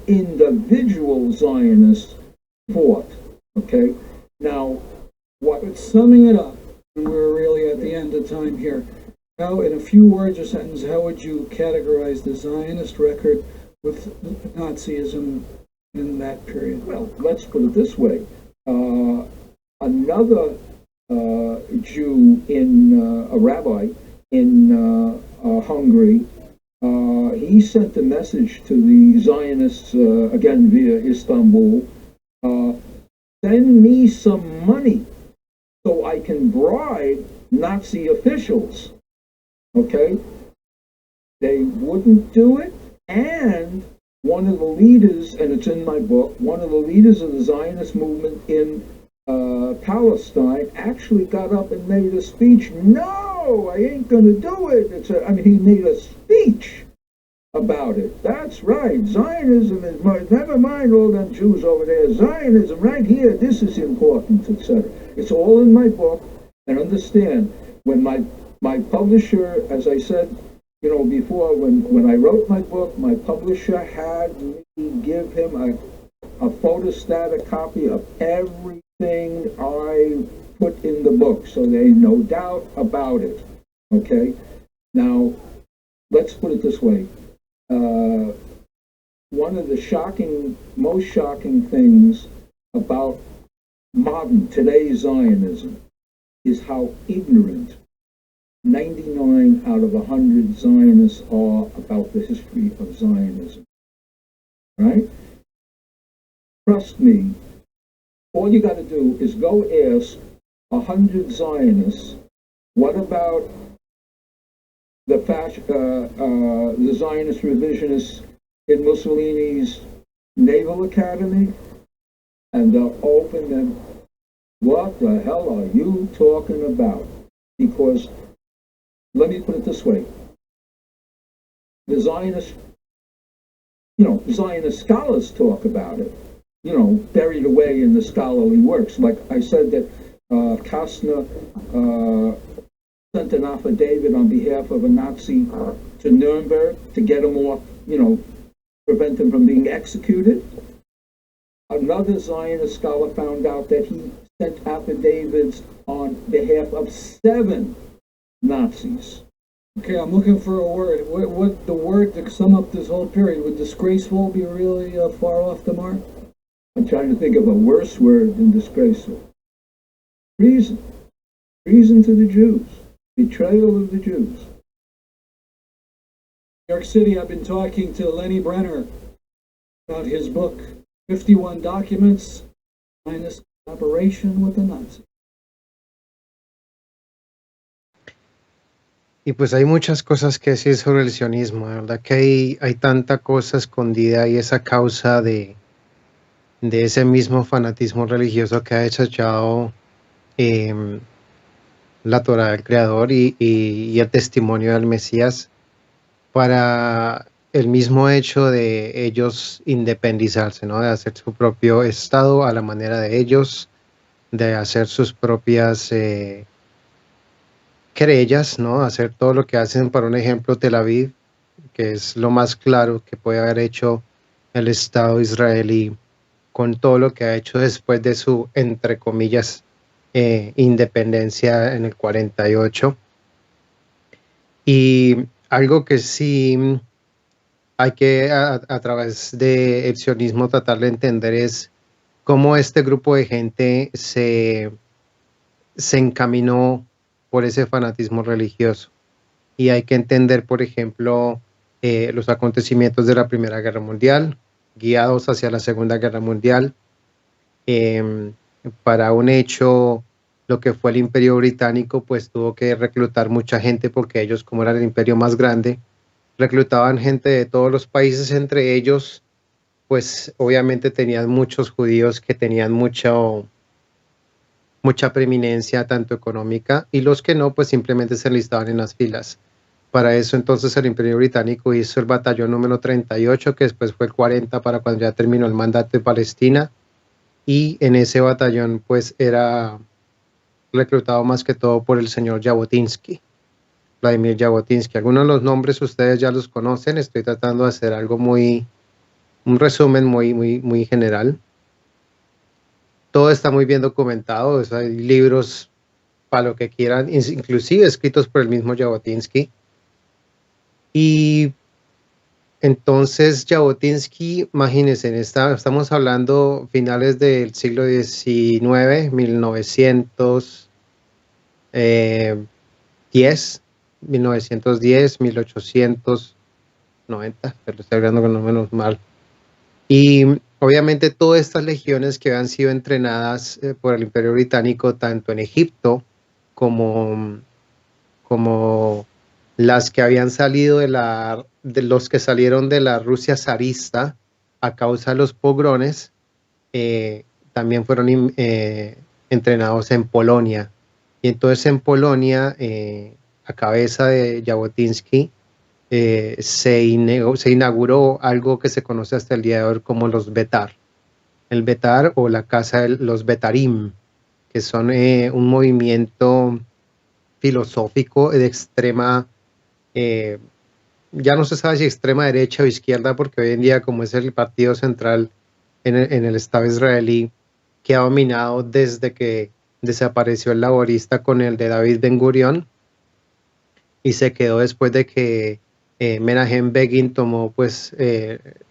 individual Zionists fought. Okay, now what? But summing it up, and we're really at the end of time here, how, in a few words or sentences, how would you categorize the Zionist record with Nazism in that period? Well, let's put it this way. Another Jew a rabbi in Hungary, he sent a message to the Zionists, again via Istanbul, send me some money so I can bribe Nazi officials. Okay? They wouldn't do it, and one of the leaders, and it's in my book, one of the leaders of the Zionist movement in Palestine actually got up and made a speech. No, I ain't going to do it. He made a speech about it. That's right. Zionism is, never mind all them Jews over there. Zionism right here, this is important, etc. It's all in my book. And understand, when my publisher, as I said, before, when I wrote my book, my publisher had me give him a photostatic copy of everything I put in the book, so there ain't no doubt about it. Okay? Now, let's put it this way. One of the most shocking things about today's Zionism is how ignorant 99 out of 100 Zionists are about the history of Zionism. Right? Trust me, all you got to do is go ask 100 Zionists, what about the Zionist revisionists in Mussolini's Naval Academy? And they'll open them. What the hell are you talking about? Because, let me put it this way, the Zionist scholars talk about it, buried away in the scholarly works. Like I said that Kastner sent an affidavit on behalf of a Nazi to Nuremberg to get him off, prevent him from being executed. Another Zionist scholar found out that he sent affidavits on behalf of 7 Nazis. Okay, I'm looking for a word. What the word to sum up this whole period? Would disgraceful be really far off the mark? I'm trying to think of a worse word than disgraceful. Treason. Treason to the Jews. Betrayal of the Jews. New York City, I've been talking to Lenny Brenner about his book, 51 Documents, Zionist Collaboration with the Nazis. Y pues hay muchas cosas que decir sobre el sionismo, la verdad que hay tanta cosa escondida y esa causa de ese mismo fanatismo religioso que ha desechado la Torá del Creador y el testimonio del Mesías para el mismo hecho de ellos independizarse, ¿no? De hacer su propio estado a la manera de ellos, de hacer sus propias querellas, ¿no? Hacer todo lo que hacen, por un ejemplo, Tel Aviv, que es lo más claro que puede haber hecho el Estado israelí con todo lo que ha hecho después de su, entre comillas, independencia en el 48. Y algo que sí hay que a través del sionismo tratar de entender es cómo este grupo de gente se encaminó por ese fanatismo religioso. Y hay que entender, por ejemplo, los acontecimientos de la Primera Guerra Mundial, guiados hacia la Segunda Guerra Mundial, para un hecho, lo que fue el Imperio Británico, pues tuvo que reclutar mucha gente porque ellos, como era el imperio más grande, reclutaban gente de todos los países, entre ellos, pues obviamente tenían muchos judíos que tenían mucha preeminencia, tanto económica, y los que no, pues simplemente se enlistaban en las filas. Para eso entonces el Imperio Británico hizo el batallón número 38, que después fue el 40 para cuando ya terminó el mandato de Palestina, y en ese batallón pues era reclutado más que todo por el señor Jabotinsky, Vladimir Jabotinsky. Algunos de los nombres ustedes ya los conocen, estoy tratando de hacer algo muy un resumen muy general. Todo está muy bien documentado, o sea, hay libros para lo que quieran, inclusive escritos por el mismo Jabotinsky. Y entonces Jabotinsky, imagínense, estamos hablando finales del siglo XIX, 1910, 1890, pero estoy hablando con números mal. Y obviamente todas estas legiones que han sido entrenadas por el Imperio Británico, tanto en Egipto como las que habían salido de los que salieron de la Rusia zarista a causa de los pogrones, también fueron entrenados en Polonia. Y entonces en Polonia, a cabeza de Jabotinsky, se inauguró algo que se conoce hasta el día de hoy como los Betar. El Betar o la casa de los Betarim, que son un movimiento filosófico de extrema, ya no se sabe si extrema derecha o izquierda, porque hoy en día, como es el partido central en el Estado israelí, que ha dominado desde que desapareció el laborista con el de David Ben Gurión, y se quedó después de que Menahem Begin tomó pues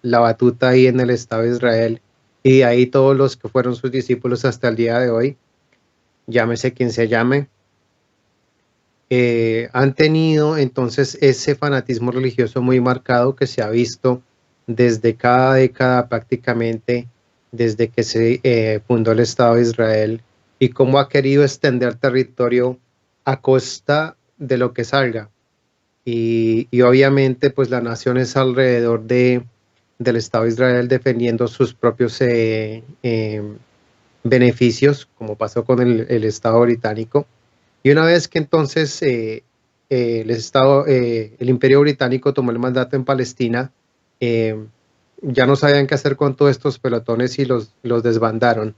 la batuta ahí en el Estado de Israel, y de ahí todos los que fueron sus discípulos hasta el día de hoy, llámese quien se llame, han tenido entonces ese fanatismo religioso muy marcado que se ha visto desde cada década prácticamente, desde que se fundó el Estado de Israel, y cómo ha querido extender territorio a costa de lo que salga. Y obviamente pues la nación es alrededor del Estado de Israel defendiendo sus propios beneficios, como pasó con el Estado británico. Y una vez que entonces el Imperio Británico tomó el mandato en Palestina, ya no sabían qué hacer con todos estos pelotones y los desbandaron.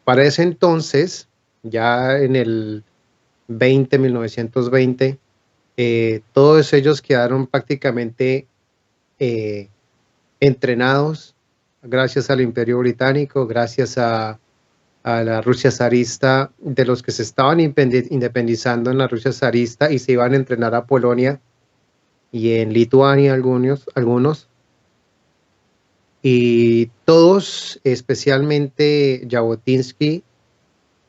Para ese entonces, ya en el 1920, todos ellos quedaron prácticamente entrenados gracias al Imperio Británico, gracias a la Rusia zarista, de los que se estaban independizando en la Rusia zarista y se iban a entrenar a Polonia y en Lituania algunos, y todos, especialmente Jabotinsky,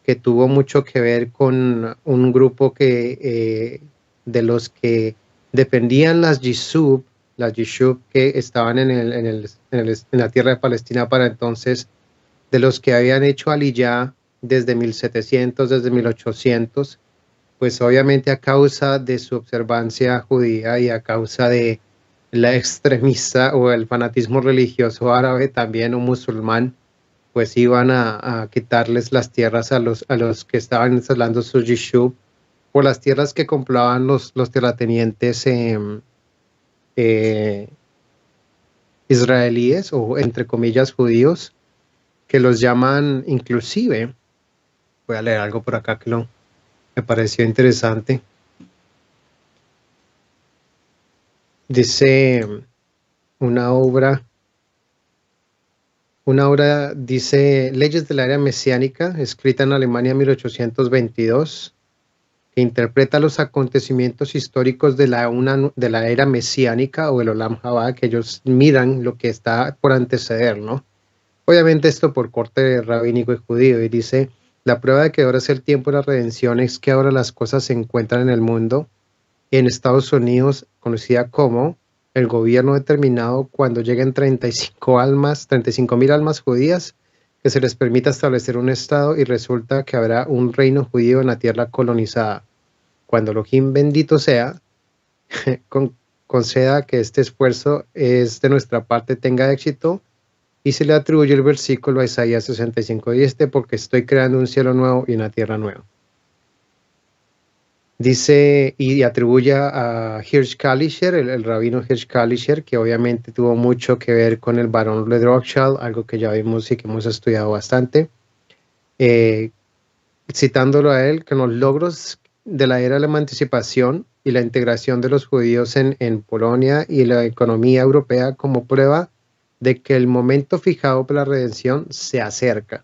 que tuvo mucho que ver con un grupo de los que defendían las Yishuv que estaban en la tierra de Palestina para entonces, de los que habían hecho Aliyah desde 1700, desde 1800, pues obviamente a causa de su observancia judía y a causa de la extremista o el fanatismo religioso árabe también o musulmán, pues iban a quitarles las tierras a los que estaban instalando sus yishuv por las tierras que compraban los terratenientes israelíes o entre comillas judíos, que los llaman inclusive, voy a leer algo por acá que me pareció interesante. Dice una obra dice Leyes de la Era Mesiánica, escrita en Alemania en 1822, que interpreta los acontecimientos históricos de la era mesiánica o el Olam Haba, que ellos miran lo que está por anteceder, ¿no? Obviamente esto por corte rabínico y judío, y dice, la prueba de que ahora es el tiempo de la redención es que ahora las cosas se encuentran en el mundo, en Estados Unidos, conocida como el gobierno determinado cuando lleguen 35.000 almas judías, que se les permita establecer un estado y resulta que habrá un reino judío en la tierra colonizada. Cuando Elohim bendito sea, conceda que este esfuerzo es de nuestra parte tenga éxito, y se le atribuye el versículo a Isaías 65:10, porque estoy creando un cielo nuevo y una tierra nueva. Dice y atribuye a Hirsch Kalischer, el rabino Hirsch Kalischer, que obviamente tuvo mucho que ver con el barón de Rothschild, algo que ya vimos y que hemos estudiado bastante, citándolo a él, que los logros de la era de la emancipación y la integración de los judíos en Polonia y la economía europea como prueba de que el momento fijado para la redención se acerca.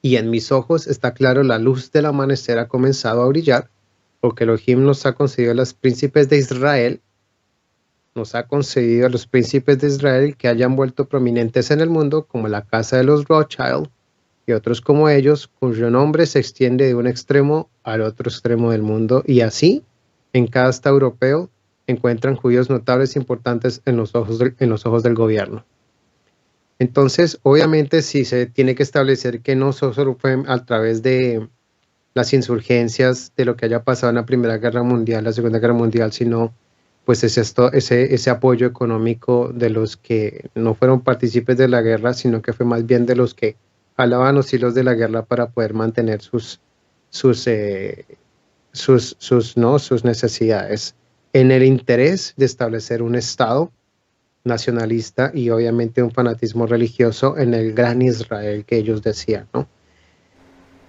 Y en mis ojos está claro, la luz del amanecer ha comenzado a brillar, porque Elohim nos ha concedido a los príncipes de Israel, que hayan vuelto prominentes en el mundo, como la casa de los Rothschild y otros como ellos, cuyo nombre se extiende de un extremo al otro extremo del mundo, y así, en cada estado europeo, encuentran judíos notables e importantes en los ojos del gobierno. Entonces, obviamente, sí se tiene que establecer que no solo fue a través de las insurgencias, de lo que haya pasado en la Primera Guerra Mundial, la Segunda Guerra Mundial, sino pues ese apoyo económico de los que no fueron partícipes de la guerra, sino que fue más bien de los que jalaban los hilos de la guerra para poder mantener sus necesidades, en el interés de establecer un Estado nacionalista y obviamente un fanatismo religioso en el gran Israel que ellos decían, ¿no?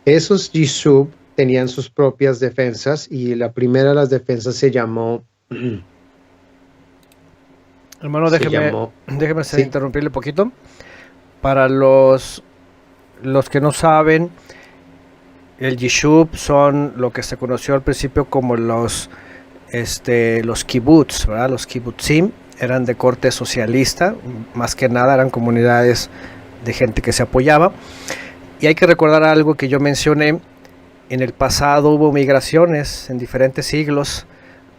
Esos Yishub tenían sus propias defensas, y la primera de las defensas se llamó... Hermano, se déjeme llamó- sí. interrumpirle un poquito. Para los que no saben, el Yishub son lo que se conoció al principio como los kibbutz, ¿verdad? Los kibbutzim eran de corte socialista, más que nada eran comunidades de gente que se apoyaba. Y hay que recordar algo que yo mencioné: en el pasado hubo migraciones en diferentes siglos.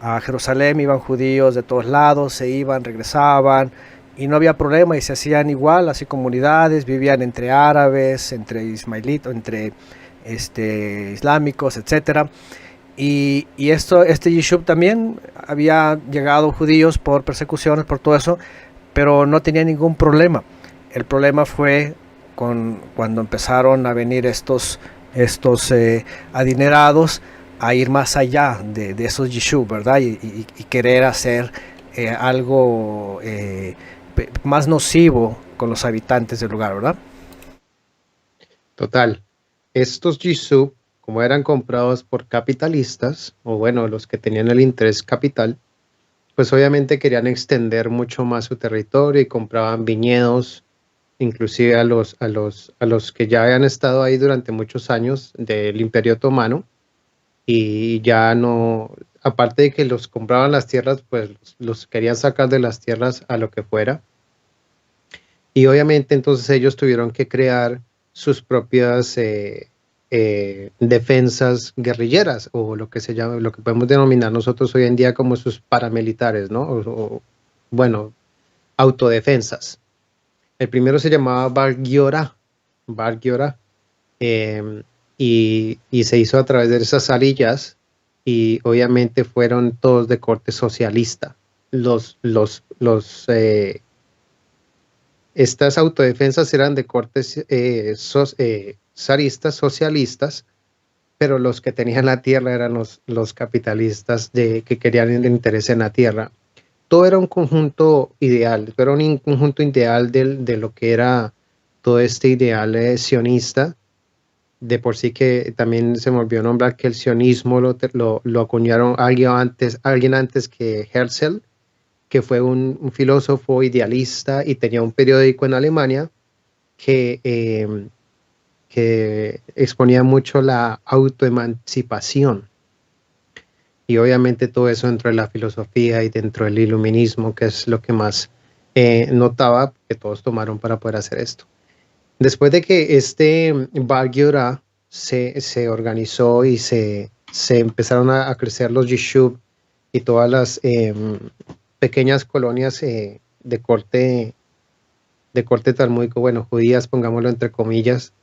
A Jerusalén iban judíos de todos lados, se iban, regresaban, y no había problema, y se hacían igual, así comunidades, vivían entre árabes, entre ismaelitas, entre islámicos, etcétera. Y este Yishub también había llegado judíos por persecuciones, por todo eso, pero no tenía ningún problema. El problema fue cuando empezaron a venir estos adinerados a ir más allá de esos Yishub, ¿verdad? Y querer hacer algo más nocivo con los habitantes del lugar, ¿verdad? Total. Estos Yishub, como eran comprados por capitalistas, o bueno, los que tenían el interés capital, pues obviamente querían extender mucho más su territorio y compraban viñedos, inclusive a los que ya habían estado ahí durante muchos años del Imperio Otomano, y ya no, aparte de que los compraban las tierras, pues los querían sacar de las tierras a lo que fuera. Y obviamente entonces ellos tuvieron que crear sus propias defensas guerrilleras, o lo que se llama, lo que podemos denominar nosotros hoy en día como sus paramilitares, ¿no? Bueno, autodefensas. El primero se llamaba Bar Giora, y se hizo a través de esas arillas, y obviamente fueron todos de corte socialista. Estas autodefensas eran de cortes zaristas, socialistas, pero los que tenían la tierra eran los capitalistas que querían el interés en la tierra. Todo era un conjunto ideal, de lo que era todo este ideal sionista. De por sí que también se me olvidó nombrar que el sionismo lo acuñaron alguien antes que Herzl, que fue un filósofo idealista y tenía un periódico en Alemania que exponía mucho la autoemancipación. Y obviamente todo eso dentro de la filosofía y dentro del iluminismo, que es lo que más notaba que todos tomaron para poder hacer esto. Después de que Bar Giora se organizó y se empezaron a crecer los Yishub y todas las pequeñas colonias de corte talmúdico, bueno, judías, pongámoslo entre comillas,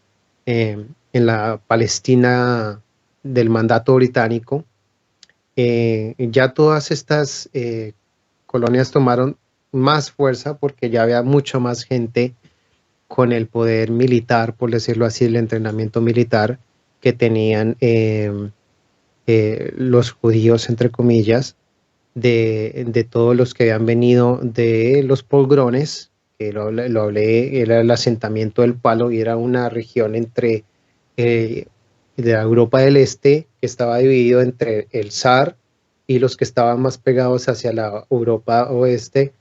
en la Palestina del mandato británico, ya todas estas colonias tomaron más fuerza porque ya había mucho más gente con el poder militar, por decirlo así, el entrenamiento militar que tenían los judíos, entre comillas, de todos los que habían venido de los pogrones, que lo hablé, era el asentamiento del Palo, y era una región entre de la Europa del Este, que estaba dividido entre el zar y los que estaban más pegados hacia la Europa oeste,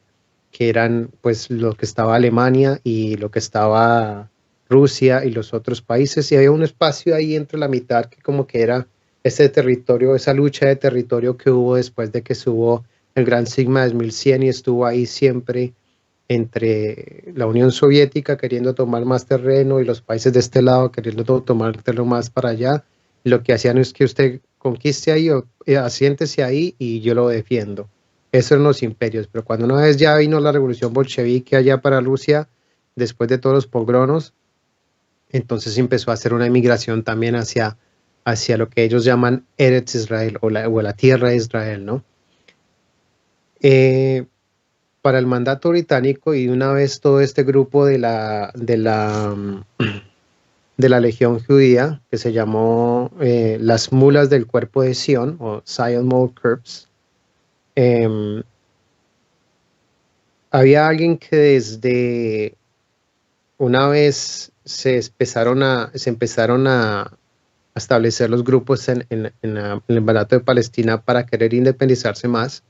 que eran pues lo que estaba Alemania y lo que estaba Rusia y los otros países, y había un espacio ahí entre la mitad que como que era ese territorio, esa lucha de territorio que hubo después de que subo el Gran Sigma de 1100 y estuvo ahí siempre entre la Unión Soviética queriendo tomar más terreno y los países de este lado queriendo tomar terreno más para allá. Lo que hacían es que usted conquiste ahí o asiéntese ahí y yo lo defiendo. Eso eran los imperios, pero cuando una vez ya vino la revolución bolchevique allá para Rusia, después de todos los pogronos, entonces empezó a hacer una emigración también hacia lo que ellos llaman Eretz Israel o la tierra de Israel, ¿no? Para el mandato británico y una vez todo este grupo de la Legión Judía, que se llamó las mulas del cuerpo de Sion o Zion Mule Corps, había alguien que desde una vez se empezaron a establecer los grupos en el mandato de Palestina para querer independizarse más.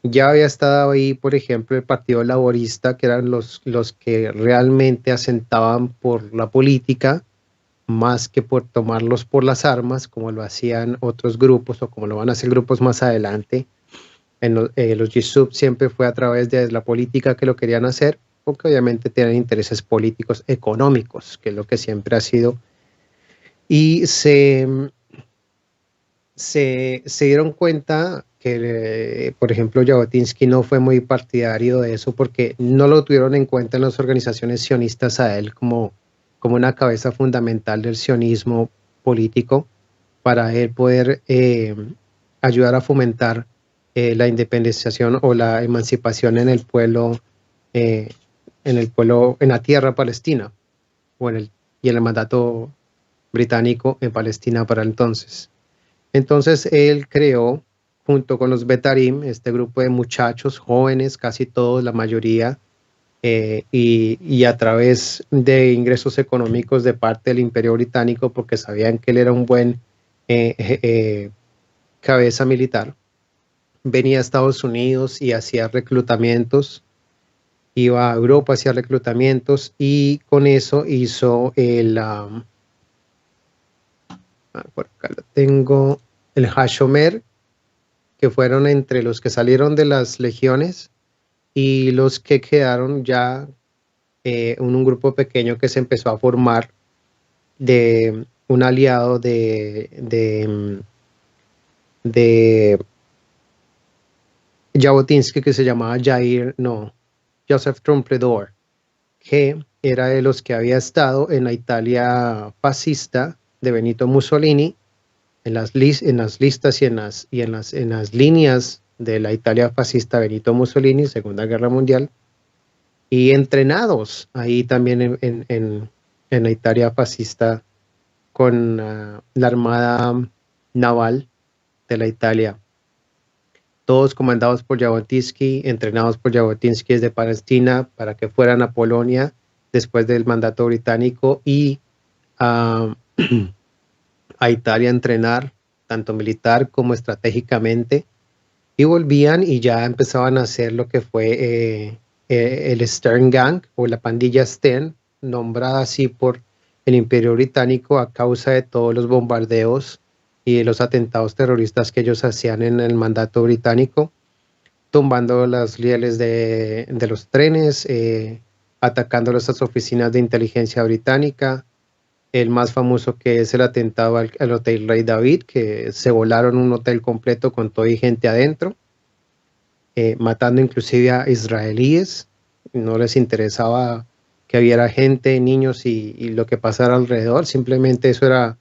Ya había estado ahí, por ejemplo, el Partido Laborista, que eran los que realmente asentaban por la política, más que por tomarlos por las armas, como lo hacían otros grupos o como lo van a hacer grupos más adelante. Los Yishuv siempre fue a través de la política que lo querían hacer, porque obviamente tienen intereses políticos económicos, que es lo que siempre ha sido. Y se dieron cuenta que, por ejemplo, Jabotinsky no fue muy partidario de eso porque no lo tuvieron en cuenta en las organizaciones sionistas a él como una cabeza fundamental del sionismo político para él poder ayudar a fomentar la independización o la emancipación en el pueblo, en la tierra palestina y en el mandato británico en Palestina para entonces. Entonces él creó, junto con los Betarim, este grupo de muchachos jóvenes, casi todos, la mayoría, y a través de ingresos económicos de parte del Imperio Británico, porque sabían que él era un buen cabeza militar, venía a Estados Unidos y hacía reclutamientos, iba a Europa, hacía reclutamientos, y con eso hizo por acá lo tengo, el Hashomer, que fueron entre los que salieron de las legiones y los que quedaron ya un grupo pequeño que se empezó a formar de un aliado de Jabotinsky que se llamaba Joseph Trompledor, que era de los que había estado en la Italia fascista de Benito Mussolini, en las listas y en las líneas de la Italia fascista Benito Mussolini, Segunda Guerra Mundial, y entrenados ahí también en la Italia fascista con la Armada Naval de la Italia. Todos comandados por Jabotinsky, entrenados por Jabotinsky desde Palestina para que fueran a Polonia después del mandato británico y a Italia a entrenar, tanto militar como estratégicamente, y volvían y ya empezaban a hacer lo que fue el Stern Gang o la pandilla Stern, nombrada así por el Imperio Británico a causa de todos los bombardeos y de los atentados terroristas que ellos hacían en el mandato británico, tumbando las rieles de los trenes, atacando las oficinas de inteligencia británica. El más famoso que es el atentado al Hotel Rey David, que se volaron un hotel completo con todo y gente adentro, matando inclusive a israelíes. No les interesaba que hubiera gente, niños y lo que pasara alrededor, simplemente eso era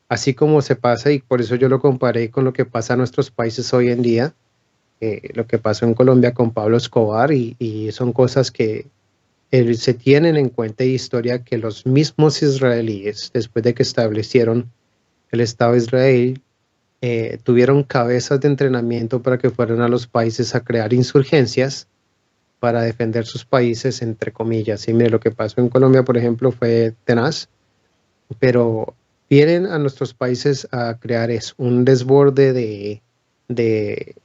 así como se pasa, y por eso yo lo comparé con lo que pasa en nuestros países hoy en día, lo que pasó en Colombia con Pablo Escobar, y son cosas que se tienen en cuenta de historia, que los mismos israelíes, después de que establecieron el Estado de Israel, tuvieron cabezas de entrenamiento para que fueran a los países a crear insurgencias para defender sus países, entre comillas. Y mire, lo que pasó en Colombia, por ejemplo, fue tenaz, pero vienen a nuestros países a crear un desborde de,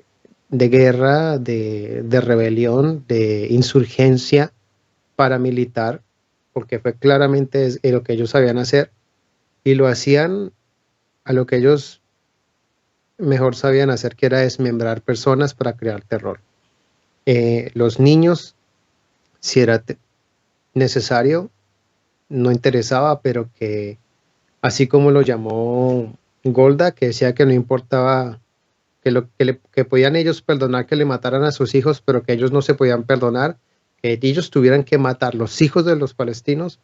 de guerra, de rebelión, de insurgencia paramilitar, porque fue claramente lo que ellos sabían hacer, y lo hacían a lo que ellos mejor sabían hacer, que era desmembrar personas para crear terror. Los niños, si era necesario, no interesaba, pero que así como lo llamó Golda, que decía que no importaba, que podían ellos perdonar que le mataran a sus hijos, pero que ellos no se podían perdonar que ellos tuvieran que matar los hijos de los palestinos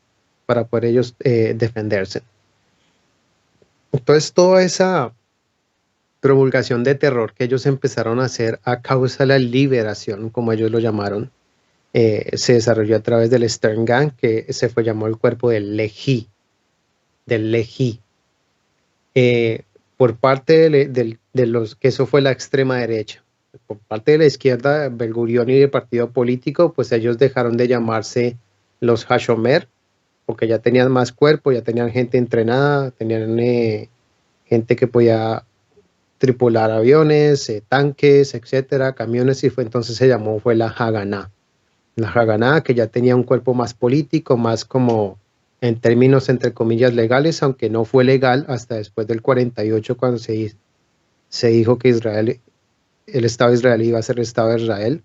para poder ellos defenderse. Entonces toda esa promulgación de terror que ellos empezaron a hacer a causa de la liberación, como ellos lo llamaron, se desarrolló a través del Stern Gang, que se fue llamado el cuerpo del Lehi, por parte de los que eso fue la extrema derecha. Por parte de la izquierda, Ben Gurión y el partido político, pues ellos dejaron de llamarse los Hashomer, porque ya tenían más cuerpo, ya tenían gente entrenada, tenían gente que podía tripular aviones, tanques, etcétera, camiones, y entonces fue la Haganá. La Haganá, que ya tenía un cuerpo más político, más como en términos entre comillas legales, aunque no fue legal hasta después del 48, cuando se dijo que el Estado israelí iba a ser el Estado de Israel.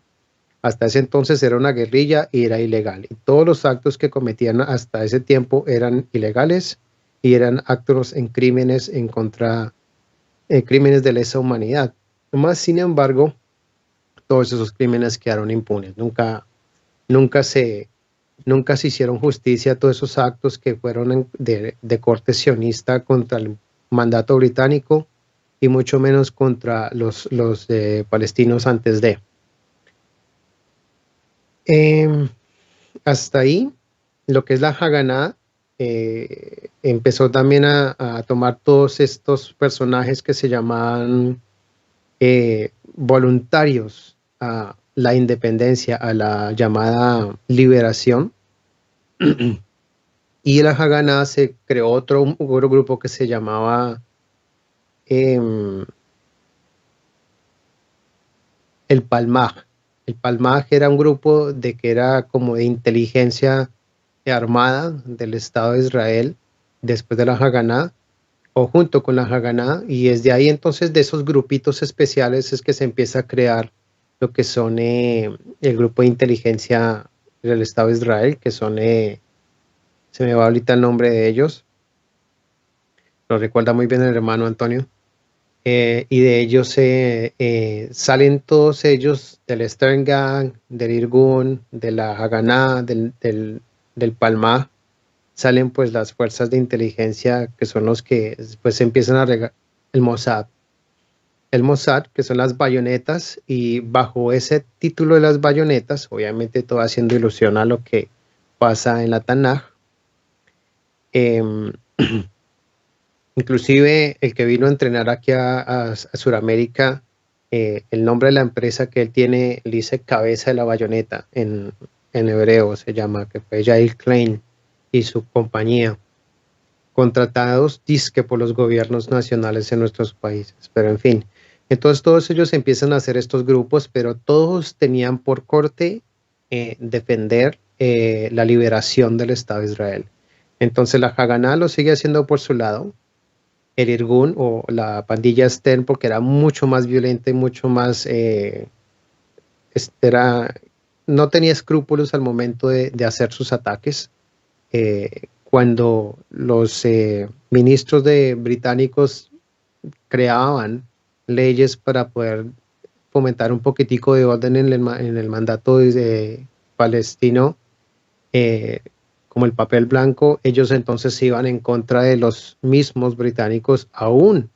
Hasta ese entonces era una guerrilla y era ilegal. Y todos los actos que cometían hasta ese tiempo eran ilegales y eran actos en crímenes crímenes de lesa humanidad. Más, sin embargo, todos esos crímenes quedaron impunes. Nunca se hicieron justicia a todos esos actos que fueron de corte sionista contra el mandato británico y mucho menos contra los palestinos antes de. Hasta ahí, lo que es la Haganá empezó también a tomar todos estos personajes que se llamaban voluntarios a la independencia, a la llamada liberación. Y la Haganá se creó otro grupo que se llamaba el Palmaj. El Palmaj era un grupo que era como de inteligencia armada del Estado de Israel después de la Haganá o junto con la Haganá, y desde ahí entonces de esos grupitos especiales es que se empieza a crear lo que son el grupo de inteligencia del Estado de Israel, que son, se me va ahorita el nombre de ellos, lo recuerda muy bien el hermano Antonio. Y de ellos salen todos ellos del Stern Gang, del Irgun, de la Haganá, del Palmaj. Salen pues las fuerzas de inteligencia, que son los que pues empiezan a regar el Mossad, que son las bayonetas, y bajo ese título de las bayonetas, obviamente todo haciendo ilusión a lo que pasa en la Tanaj. Inclusive el que vino a entrenar aquí a Sudamérica, el nombre de la empresa que él tiene, le dice cabeza de la bayoneta, en hebreo se llama, que fue Yair Klein y su compañía, contratados disque por los gobiernos nacionales en nuestros países, pero en fin. Entonces todos ellos empiezan a hacer estos grupos, pero todos tenían por corte defender la liberación del Estado de Israel. Entonces la Haganá lo sigue haciendo por su lado, el Irgun o la pandilla Stern, porque era mucho más violenta y mucho más, no tenía escrúpulos al momento de hacer sus ataques. Cuando los ministros británicos creaban leyes para poder fomentar un poquitico de orden en el mandato palestino, como el papel blanco, ellos entonces iban en contra de los mismos británicos, aún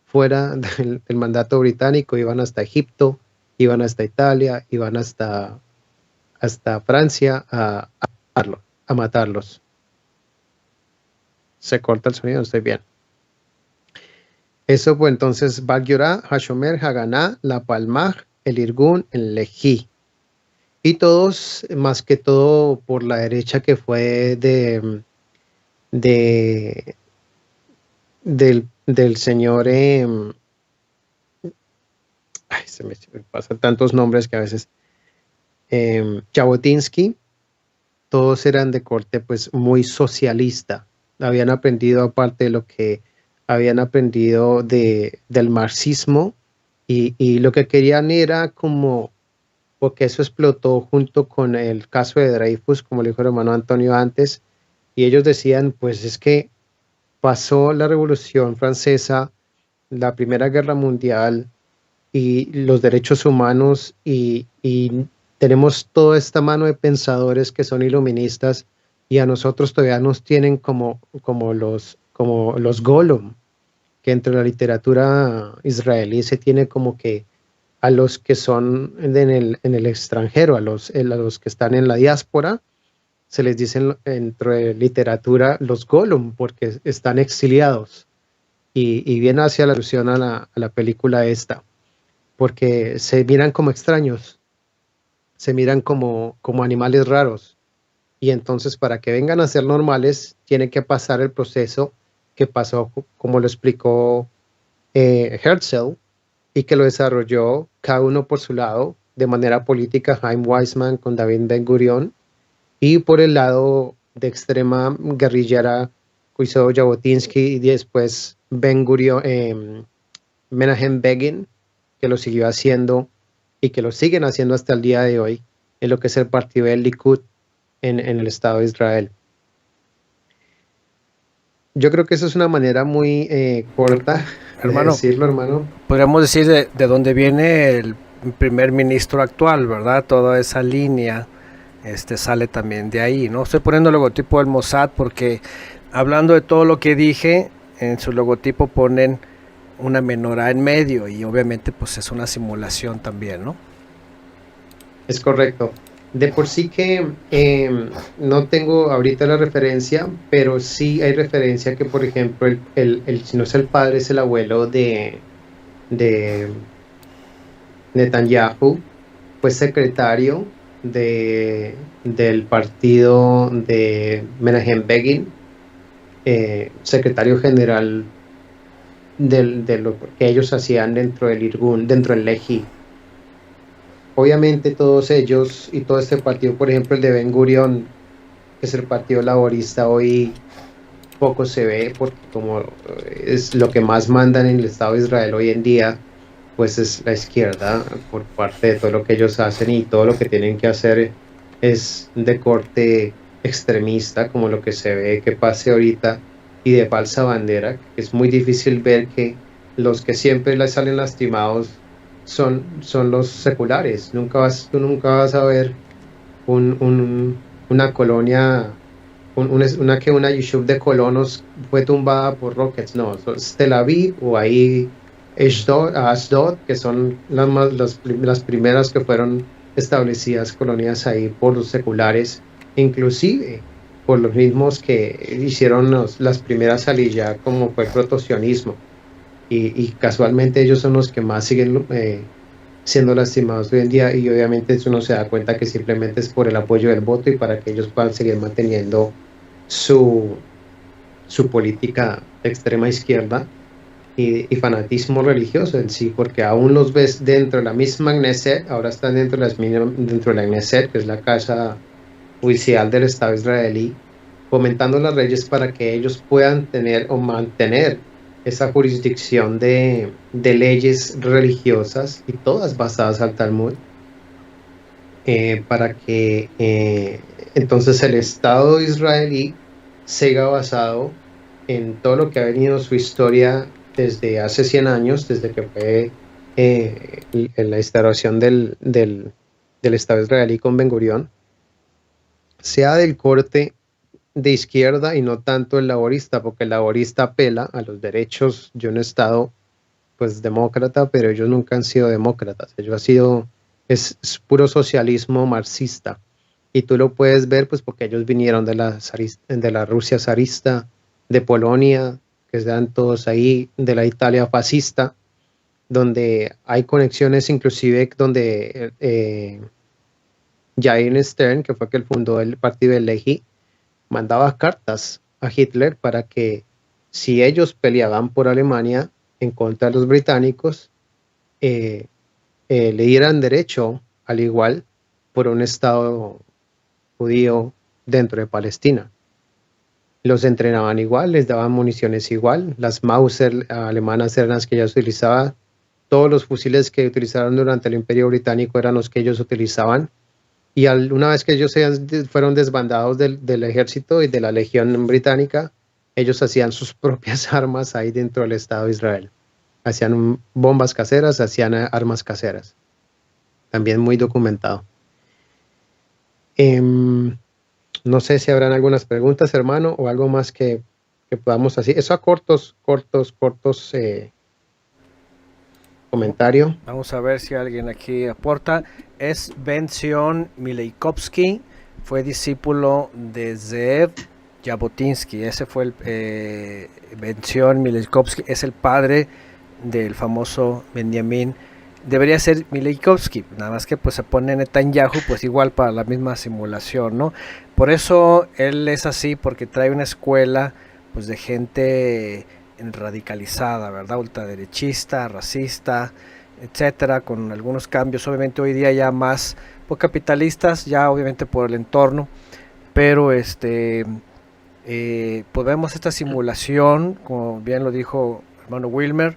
fuera del mandato británico, iban hasta Egipto, iban hasta Italia, iban hasta Francia a matarlos. Se corta el sonido, estoy bien. Eso fue entonces Bar Yorah, Hashomer, Haganá, la Palmaj, el Irgun, el Lehi. Y todos, más que todo por la derecha, que fue del señor ay, se me pasan tantos nombres que a veces, Jabotinsky, todos eran de corte pues muy socialista. Habían aprendido aparte de lo que habían aprendido del marxismo y lo que querían era como, porque eso explotó junto con el caso de Dreyfus, como le dijo el hermano Antonio antes, y ellos decían, pues es que pasó la Revolución Francesa, la Primera Guerra Mundial y los derechos humanos y tenemos toda esta mano de pensadores que son iluministas y a nosotros todavía nos tienen como los Gollum, que entre la literatura israelí se tiene como que a los que son en el extranjero, a los que están en la diáspora, se les dicen entre literatura los Gollum porque están exiliados y viene hacia la alusión a la película esta, porque se miran como extraños, se miran como animales raros y entonces para que vengan a ser normales tiene que pasar el proceso que pasó, como lo explicó Herzl, y que lo desarrolló cada uno por su lado, de manera política, Chaim Weizmann con David Ben Gurion, y por el lado de extrema guerrillera, que hizo Jabotinsky, y después Ben Gurion, Menachem Begin, que lo siguió haciendo y que lo siguen haciendo hasta el día de hoy, en lo que es el partido del Likud en el Estado de Israel. Yo creo que eso es una manera muy corta Hermano, de decirlo, hermano. podríamos decir de dónde viene el primer ministro actual, ¿verdad? Toda esa línea sale también de ahí, ¿no? Estoy poniendo el logotipo del Mossad porque hablando de todo lo que dije, en su logotipo ponen una menorá en medio y obviamente pues es una simulación también, ¿no? Es correcto. De por sí que no tengo ahorita la referencia, pero sí hay referencia que, por ejemplo, si no es el padre, es el abuelo de Netanyahu, fue secretario del partido de Menachem Begin, secretario general de lo que ellos hacían dentro del Irgun, dentro del Lehi. Obviamente todos ellos y todo este partido, por ejemplo el de Ben Gurion, que es el partido laborista, hoy poco se ve porque como es lo que más mandan en el Estado de Israel hoy en día, pues es la izquierda por parte de todo lo que ellos hacen y todo lo que tienen que hacer es de corte extremista, como lo que se ve que pase ahorita, y de falsa bandera. Es muy difícil ver que los que siempre les salen lastimados son los seculares. Tú nunca vas a ver una colonia, una yeshuv de colonos fue tumbada por rockets. No, es Tel Aviv o ahí Ashdod, que son las primeras que fueron establecidas colonias ahí por los seculares, inclusive por los mismos que hicieron las primeras aliyah, como fue el protosionismo. Y casualmente ellos son los que más siguen siendo lastimados hoy en día, y obviamente eso uno se da cuenta que simplemente es por el apoyo del voto y para que ellos puedan seguir manteniendo su política de extrema izquierda y fanatismo religioso en sí, porque aún los ves dentro de la misma Knesset. Ahora están dentro de la Knesset, que es la casa judicial del Estado israelí, fomentando las leyes para que ellos puedan tener o mantener esa jurisdicción de leyes religiosas, y todas basadas al Talmud, para que entonces el Estado israelí siga basado en todo lo que ha venido su historia desde hace 100 años, desde que fue la instauración del Estado israelí con Ben Gurion, sea del corte de izquierda y no tanto el laborista, porque el laborista apela a los derechos de un Estado pues demócrata, pero ellos nunca han sido demócratas. Es puro socialismo marxista, y tú lo puedes ver pues porque ellos vinieron de la Rusia zarista, de Polonia, que están todos ahí, de la Italia fascista, donde hay conexiones, inclusive donde Jair Stern, que fue el fundó el partido del Lehi, mandaba cartas a Hitler para que si ellos peleaban por Alemania en contra de los británicos, le dieran derecho, al igual, por un Estado judío dentro de Palestina. Los entrenaban igual, les daban municiones igual, las Mauser alemanas eran las que ellos utilizaban, todos los fusiles que utilizaron durante el Imperio Británico eran los que ellos utilizaban, y una vez que ellos fueron desbandados del ejército y de la Legión Británica, ellos hacían sus propias armas ahí dentro del Estado de Israel. Hacían bombas caseras, hacían armas caseras. También muy documentado. No sé si habrán algunas preguntas, hermano, o algo más que podamos hacer. Eso a cortos comentario. Vamos a ver si alguien aquí aporta. Es Ben-Zion Mileikovsky, fue discípulo de Zeev Jabotinsky. Ese fue el Ben-Zion Mileikovsky, es el padre del famoso Benjamin. Debería ser Mileikovsky, nada más que pues se pone Netanyahu, pues igual para la misma simulación, ¿no? Por eso él es así, porque trae una escuela pues de gente radicalizada, ¿verdad? Ultraderechista, racista, etcétera, con algunos cambios, obviamente hoy día ya más pues, capitalistas, ya obviamente por el entorno, pero pues vemos esta simulación, como bien lo dijo hermano Wilmer,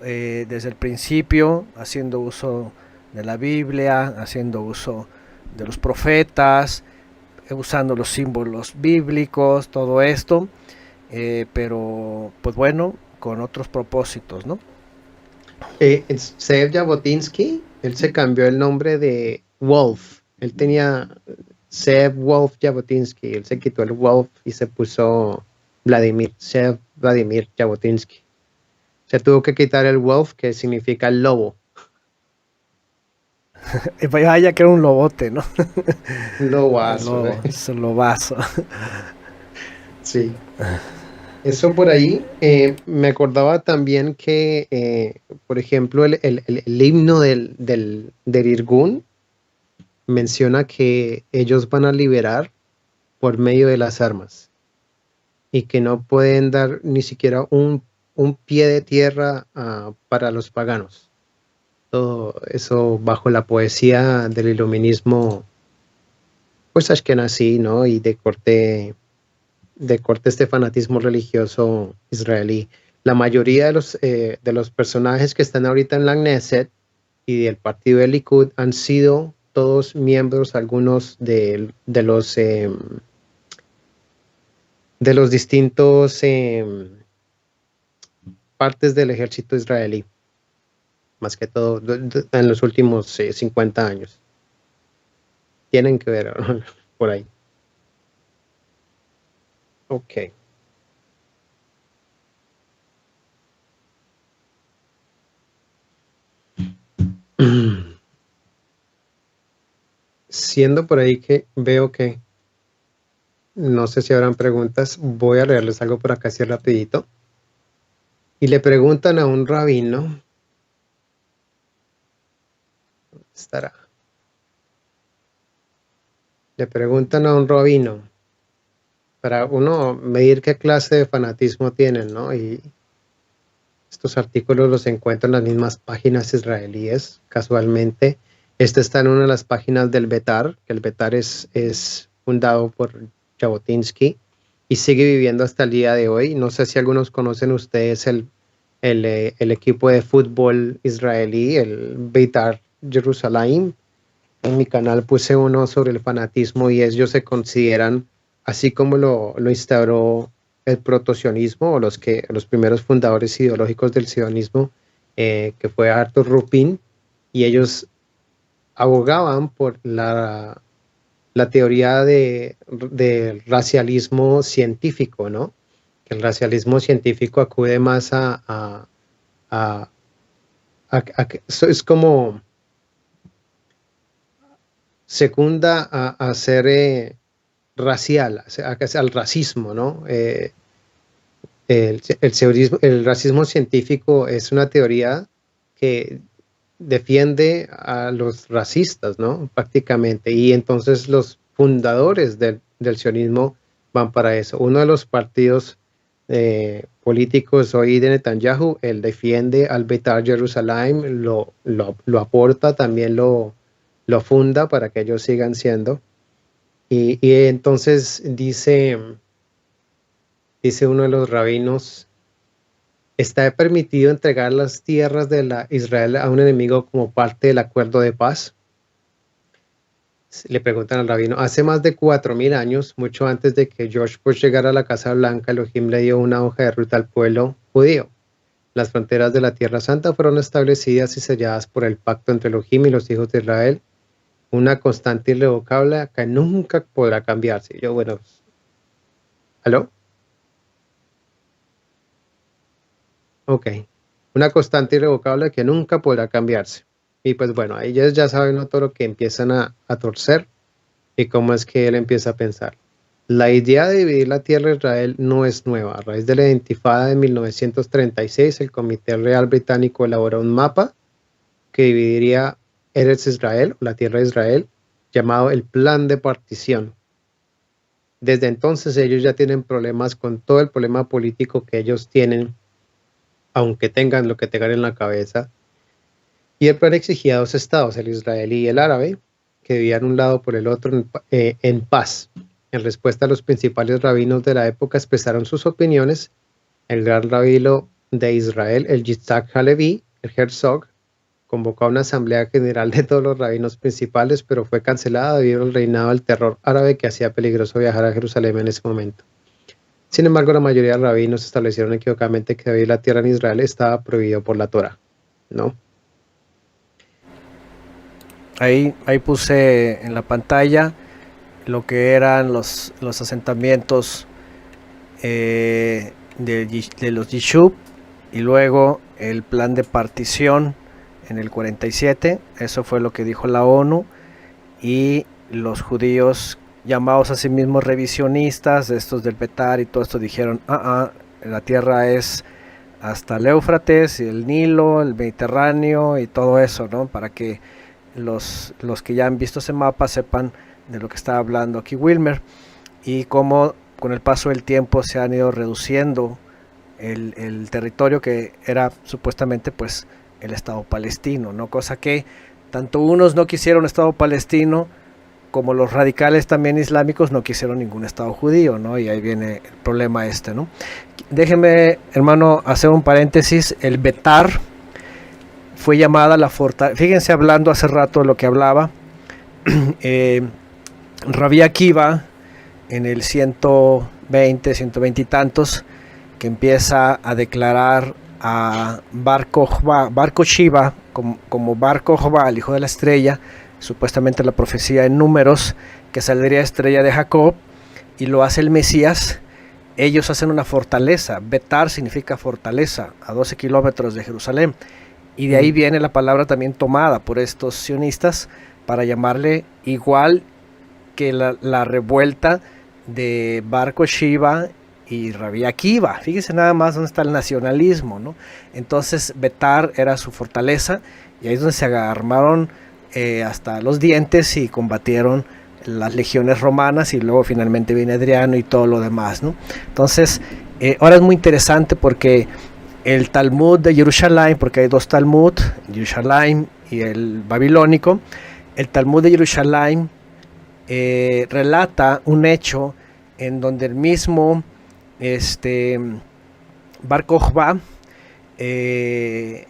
desde el principio, haciendo uso de la Biblia, haciendo uso de los profetas, usando los símbolos bíblicos, todo esto, pero pues bueno, con otros propósitos, ¿no? Zeev Jabotinsky, él se cambió el nombre de Wolf. Él tenía Zeev Wolf Jabotinsky, él se quitó el Wolf y se puso Zeev Vladimir Jabotinsky. Se tuvo que quitar el Wolf, que significa el lobo. Vaya que era un lobote, ¿no? Un lobazo. Es un lobazo. Sí. Eso por ahí. Me acordaba también que, por ejemplo, el himno del Irgun menciona que ellos van a liberar por medio de las armas y que no pueden dar ni siquiera un pie de tierra para los paganos. Todo eso bajo la poesía del iluminismo, pues ashkenazí, ¿no? Y de corte este fanatismo religioso israelí. La mayoría de los personajes que están ahorita en la Knesset y del partido del Likud han sido todos miembros, algunos de los distintos partes del ejército israelí, más que todo en los últimos 50 años. Tienen que ver por ahí. Ok. Siendo por ahí que veo que no sé si habrán preguntas, voy a leerles algo por acá así rapidito. Y le preguntan a un rabino, ¿dónde estará? Le preguntan a un rabino para uno medir qué clase de fanatismo tienen, ¿no? Y estos artículos los encuentro en las mismas páginas israelíes, casualmente. Este está en una de las páginas del Betar, que el Betar es fundado por Jabotinsky y sigue viviendo hasta el día de hoy. No sé si algunos conocen ustedes el equipo de fútbol israelí, el Beitar Jerusalem. En mi canal puse uno sobre el fanatismo y ellos se consideran, así como lo instauró el protosionismo o los primeros fundadores ideológicos del sionismo, que fue Arthur Rupin, y ellos abogaban por la teoría de racialismo científico, ¿no? El racialismo científico acude más es como secunda a ser racial, al racismo, ¿no? El racismo científico es una teoría que defiende a los racistas, ¿no? Prácticamente. Y entonces los fundadores del sionismo van para eso. Uno de los partidos políticos hoy de Netanyahu. Él defiende al Beitar Jerusalén, lo aporta, también lo funda para que ellos sigan siendo. Y entonces dice uno de los rabinos, ¿está permitido entregar las tierras de la Israel a un enemigo como parte del acuerdo de paz? Le preguntan al rabino, hace más de 4.000 años, mucho antes de que George Bush llegara a la Casa Blanca, Elohim le dio una hoja de ruta al pueblo judío. Las fronteras de la Tierra Santa fueron establecidas y selladas por el pacto entre Elohim y los hijos de Israel, una constante irrevocable que nunca podrá cambiarse. Yo, bueno, ¿aló? Ok. Una constante irrevocable que nunca podrá cambiarse. Y pues bueno, ellos ya saben, ¿no?, todo lo que empiezan a torcer y cómo es que él empieza a pensar. La idea de dividir la tierra de Israel no es nueva. A raíz de la intifada de 1936, el Comité Real Británico elaboró un mapa que dividiría Eretz Israel, la tierra de Israel, llamado el Plan de Partición. Desde entonces ellos ya tienen problemas con todo el problema político que ellos tienen, aunque tengan lo que tengan en la cabeza. Y el plan exigía dos estados, el israelí y el árabe, que vivían un lado por el otro en paz. En respuesta, los principales rabinos de la época expresaron sus opiniones. El gran rabino de Israel, el Yitzhak Halevi, el Herzog, convocó a una asamblea general de todos los rabinos principales, pero fue cancelada debido al reinado del terror árabe que hacía peligroso viajar a Jerusalén en ese momento. Sin embargo, la mayoría de rabinos establecieron equivocadamente que dividir la tierra en Israel estaba prohibido por la Torá, ¿no? Ahí puse en la pantalla lo que eran los asentamientos de los Yishub, y luego el plan de partición en el 47. Eso fue lo que dijo la ONU, y los judíos, llamados a sí mismos revisionistas, estos del Betar y todo esto, dijeron, la tierra es hasta el Éufrates y el Nilo, el Mediterráneo y todo eso, ¿no? Para que los que ya han visto ese mapa sepan de lo que está hablando aquí Wilmer, y cómo con el paso del tiempo se han ido reduciendo el territorio que era supuestamente pues el Estado palestino, ¿no? Cosa que tanto unos no quisieron Estado palestino, como los radicales también islámicos no quisieron ningún Estado judío, ¿no? Y ahí viene el problema ¿no? Déjeme, hermano, hacer un paréntesis. El Betar fue llamada la fortaleza. Fíjense, hablando hace rato de lo que hablaba, Rabbi Akiva, en el 120 y tantos, que empieza a declarar a Bar Kokhba como Bar Kokhba, el hijo de la estrella, supuestamente la profecía en Números, que saldría estrella de Jacob, y lo hace el Mesías. Ellos hacen una fortaleza. Betar significa fortaleza, a 12 kilómetros de Jerusalén, y de ahí viene la palabra también tomada por estos sionistas para llamarle, igual que la revuelta de Bar Kokhba y Rabbi Akiva. Fíjese nada más dónde está el nacionalismo, ¿no? Entonces Betar era su fortaleza, y ahí es donde se armaron hasta los dientes y combatieron las legiones romanas, y luego finalmente viene Adriano y todo lo demás, ¿no? Entonces ahora es muy interesante porque el Talmud de Jerusalén, porque hay dos Talmud, Jerusalén y el babilónico, el Talmud de Jerusalén relata un hecho en donde el mismo Bar Kokhba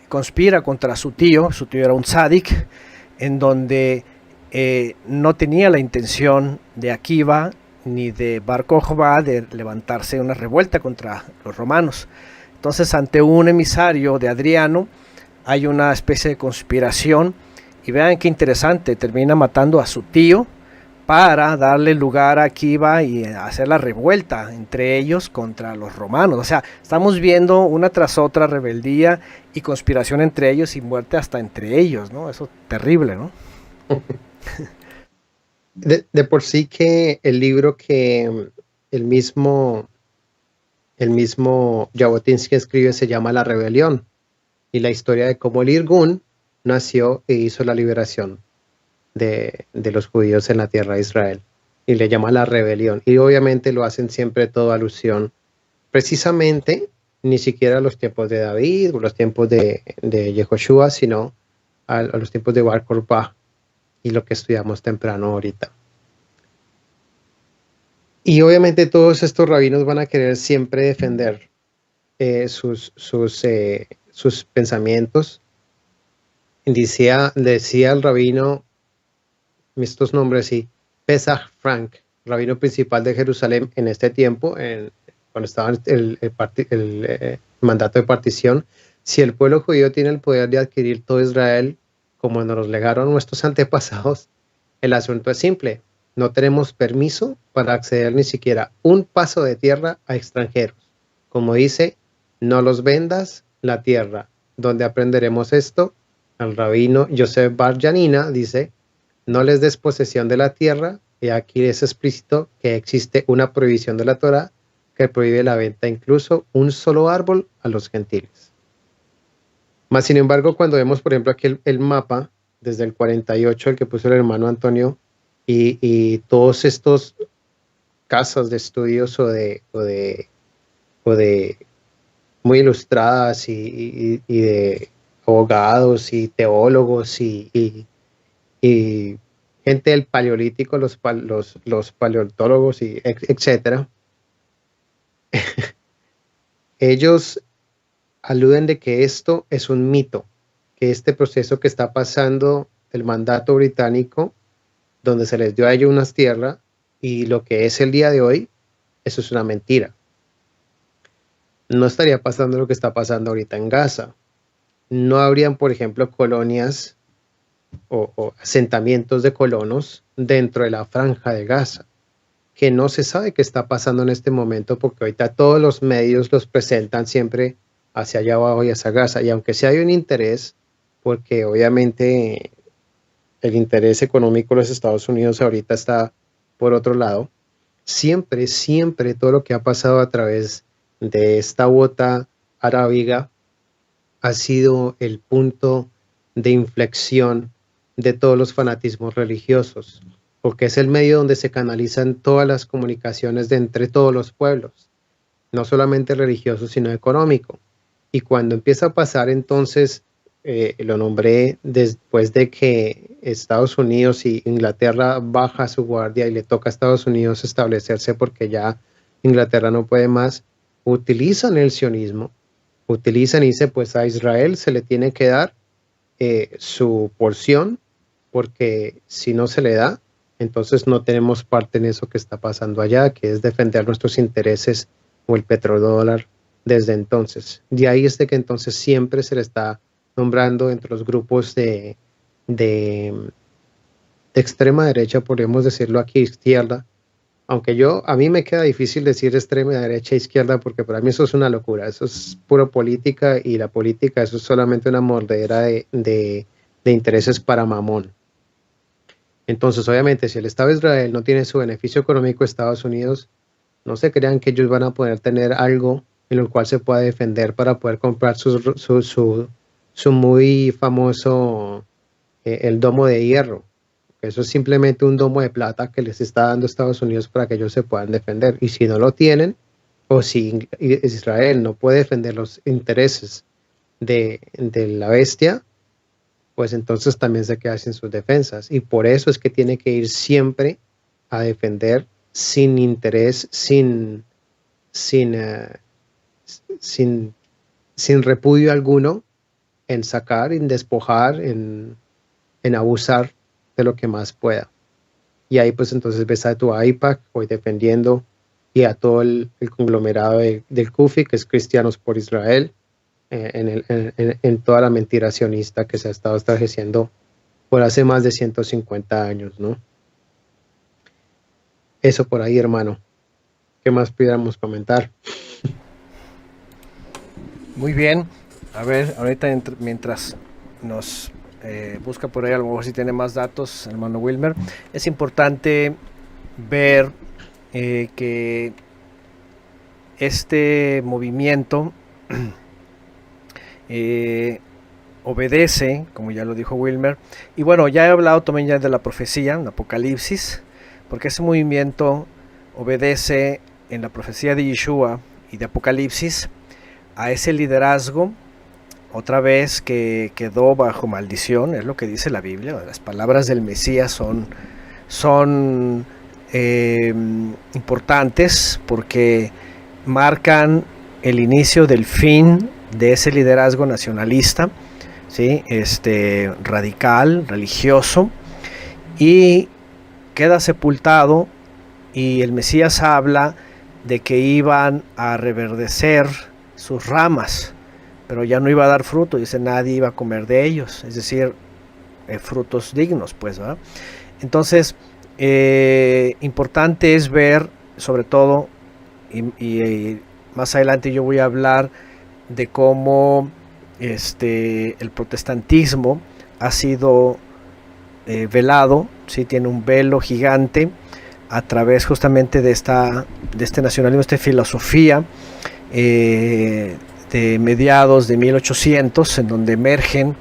conspira contra su tío era un tzadik, en donde no tenía la intención de Akiva ni de Bar Kokhba de levantarse una revuelta contra los romanos. Entonces, ante un emisario de Adriano, hay una especie de conspiración, y vean qué interesante, termina matando a su tío para darle lugar a Akiva y hacer la revuelta entre ellos contra los romanos. O sea, estamos viendo una tras otra rebeldía y conspiración entre ellos, y muerte hasta entre ellos, ¿no? Eso es terrible, ¿no? De por sí que el libro que el mismo Jabotinsky escribe se llama La Rebelión, y la historia de cómo el Irgun nació e hizo la liberación de los judíos en la tierra de Israel, y le llama La Rebelión, y obviamente lo hacen siempre todo alusión precisamente ni siquiera a los tiempos de David o los tiempos de Yehoshua, sino a los tiempos de Bar Kokhba y lo que estudiamos temprano ahorita. Y obviamente todos estos rabinos van a querer siempre defender sus pensamientos. Decía el rabino, estos nombres, sí, Pesach Frank, rabino principal de Jerusalén en este tiempo, cuando estaba el mandato de partición: si el pueblo judío tiene el poder de adquirir todo Israel, como nos los legaron nuestros antepasados, el asunto es simple: no tenemos permiso para acceder ni siquiera un paso de tierra a extranjeros. Como dice, no los vendas la tierra. ¿Dónde aprenderemos esto? Al rabino Yosef Bar Yanina dice: no les des posesión de la tierra, y aquí es explícito que existe una prohibición de la Torá que prohíbe la venta incluso un solo árbol a los gentiles. Más sin embargo, cuando vemos, por ejemplo, aquí el mapa, desde el 48, el que puso el hermano Antonio, y todos estos casas de estudios o de muy ilustradas y de abogados y teólogos y gente del paleolítico, los paleontólogos y etcétera, ellos aluden de que esto es un mito, que este proceso que está pasando del mandato británico, donde se les dio a ellos unas tierras, y lo que es el día de hoy, eso es una mentira. No estaría pasando lo que está pasando ahorita en Gaza. No habrían, por ejemplo, colonias o asentamientos de colonos dentro de la franja de Gaza, que no se sabe qué está pasando en este momento, porque ahorita todos los medios los presentan siempre hacia allá abajo y hacia Gaza, y aunque sí hay un interés, porque obviamente el interés económico de los Estados Unidos ahorita está por otro lado, siempre todo lo que ha pasado a través de esta bota arábiga ha sido el punto de inflexión de todos los fanatismos religiosos, porque es el medio donde se canalizan todas las comunicaciones de entre todos los pueblos, no solamente religioso, sino económico. Y cuando empieza a pasar, entonces, lo nombré después de que Estados Unidos y Inglaterra baja su guardia y le toca a Estados Unidos establecerse porque ya Inglaterra no puede más, utilizan el sionismo, y dice, pues a Israel se le tiene que dar su porción, porque si no se le da, entonces no tenemos parte en eso que está pasando allá, que es defender nuestros intereses o el petrodólar desde entonces. De ahí es de que entonces siempre se le está nombrando entre los grupos de extrema derecha, podríamos decirlo aquí, izquierda, aunque a mí me queda difícil decir extrema derecha e izquierda, porque para mí eso es una locura, eso es pura política, y la política eso es solamente una mordedera de intereses para mamón. Entonces, obviamente, si el Estado de Israel no tiene su beneficio económico de Estados Unidos, no se crean que ellos van a poder tener algo en lo cual se pueda defender para poder comprar su muy famoso el domo de hierro. Eso es simplemente un domo de plata que les está dando Estados Unidos para que ellos se puedan defender. Y si no lo tienen, o si Israel no puede defender los intereses de la bestia, pues entonces también se queda sin sus defensas. Y por eso es que tiene que ir siempre a defender sin interés, sin repudio alguno, en sacar, en despojar, en abusar de lo que más pueda. Y ahí pues entonces ves a tu AIPAC hoy defendiendo, y a todo el conglomerado del CUFI, que es Cristianos por Israel, en toda la mentira sionista que se ha estado estableciendo por hace más de 150 años, ¿no? Eso por ahí, hermano. ¿Qué más pudiéramos comentar? Muy bien. A ver, ahorita mientras nos busca por ahí, a lo mejor si tiene más datos, hermano Wilmer, es importante ver que este movimiento obedece, como ya lo dijo Wilmer, y bueno, ya he hablado también ya de la profecía, en Apocalipsis, porque ese movimiento obedece en la profecía de Yeshua y de Apocalipsis, a ese liderazgo, otra vez que quedó bajo maldición, es lo que dice la Biblia. Las palabras del Mesías son importantes porque marcan el inicio del fin de ese liderazgo nacionalista, ¿sí? Radical, religioso, y queda sepultado, y el Mesías habla de que iban a reverdecer sus ramas, pero ya no iba a dar fruto, dice, nadie iba a comer de ellos, es decir, frutos dignos, pues, ¿verdad? Entonces, importante es ver, sobre todo, y más adelante yo voy a hablar de cómo el protestantismo ha sido velado, ¿sí? Tiene un velo gigante a través justamente de este nacionalismo, esta filosofía de mediados de 1800, en donde emergen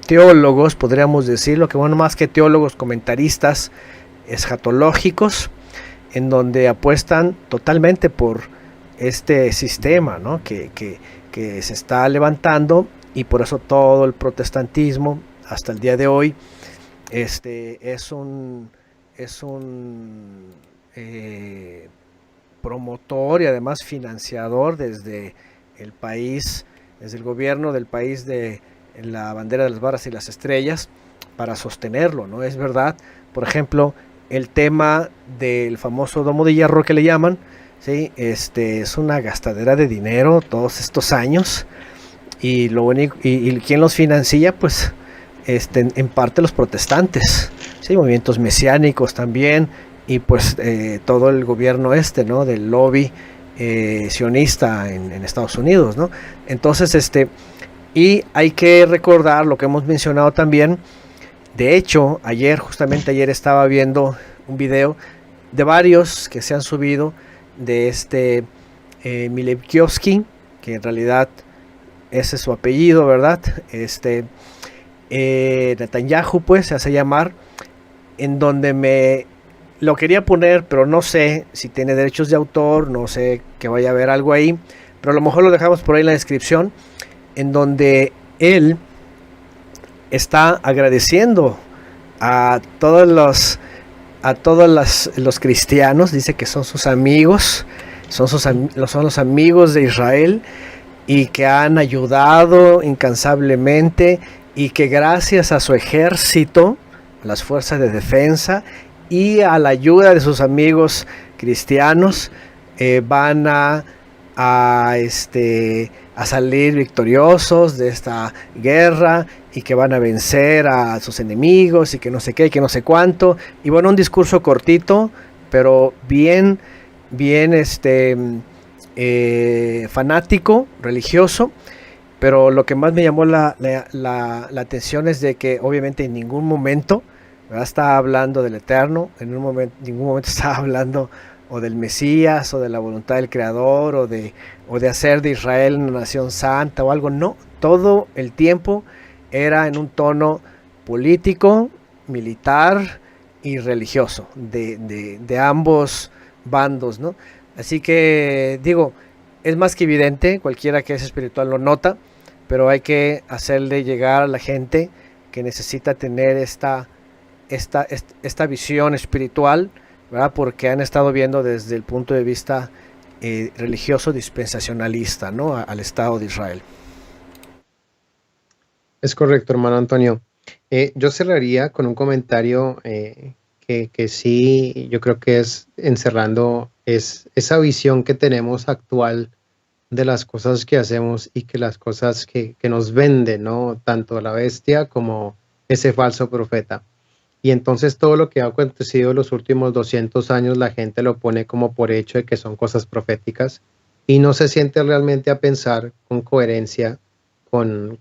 teólogos, podríamos decirlo, que bueno, más que teólogos, comentaristas escatológicos, en donde apuestan totalmente por este sistema, ¿no? que se está levantando, y por eso todo el protestantismo hasta el día de hoy es un promotor y además financiador desde el país, desde el gobierno del país, de la bandera de las barras y las estrellas, para sostenerlo, ¿no? Es verdad, por ejemplo, el tema del famoso domo de hierro que le llaman, ¿sí? Es una gastadera de dinero todos estos años, y lo único, y ¿quién los financia? Pues en parte los protestantes, ¿sí? Movimientos mesiánicos también, y pues todo el gobierno ¿no? Del lobby sionista en Estados Unidos, ¿no? Entonces y hay que recordar lo que hemos mencionado también. De hecho, justamente ayer estaba viendo un video de varios que se han subido de Milevkiowski, que en realidad ese es su apellido, ¿verdad? Netanyahu, pues, se hace llamar, en donde lo quería poner, pero no sé si tiene derechos de autor, no sé que vaya a haber algo ahí, pero a lo mejor lo dejamos por ahí en la descripción, en donde él está agradeciendo a todos los cristianos, dice que son sus amigos, son los amigos de Israel, y que han ayudado incansablemente, y que gracias a su ejército, las fuerzas de defensa y a la ayuda de sus amigos cristianos, van a salir victoriosos de esta guerra, y que van a vencer a sus enemigos, y que no sé qué, y que no sé cuánto. Y bueno, un discurso cortito, pero bien fanático, religioso. Pero lo que más me llamó la atención es de que obviamente en ningún momento, ¿verdad?, está hablando del Eterno, ningún momento está hablando o del Mesías, o de la voluntad del Creador, o de hacer de Israel una nación santa o algo. No, todo el tiempo era en un tono político, militar y religioso, de ambos bandos, ¿no? Así que digo, es más que evidente, cualquiera que es espiritual lo nota, pero hay que hacerle llegar a la gente que necesita tener esta visión espiritual, ¿verdad? Porque han estado viendo desde el punto de vista religioso dispensacionalista, ¿no? Al Estado de Israel. Es correcto, hermano Antonio. Yo cerraría con un comentario que sí, yo creo que es encerrando esa visión que tenemos actual de las cosas que hacemos, y que las cosas que nos venden, ¿no? Tanto la bestia como ese falso profeta. Y entonces todo lo que ha acontecido en los últimos 200 años, la gente lo pone como por hecho de que son cosas proféticas, y no se siente realmente a pensar con coherencia, con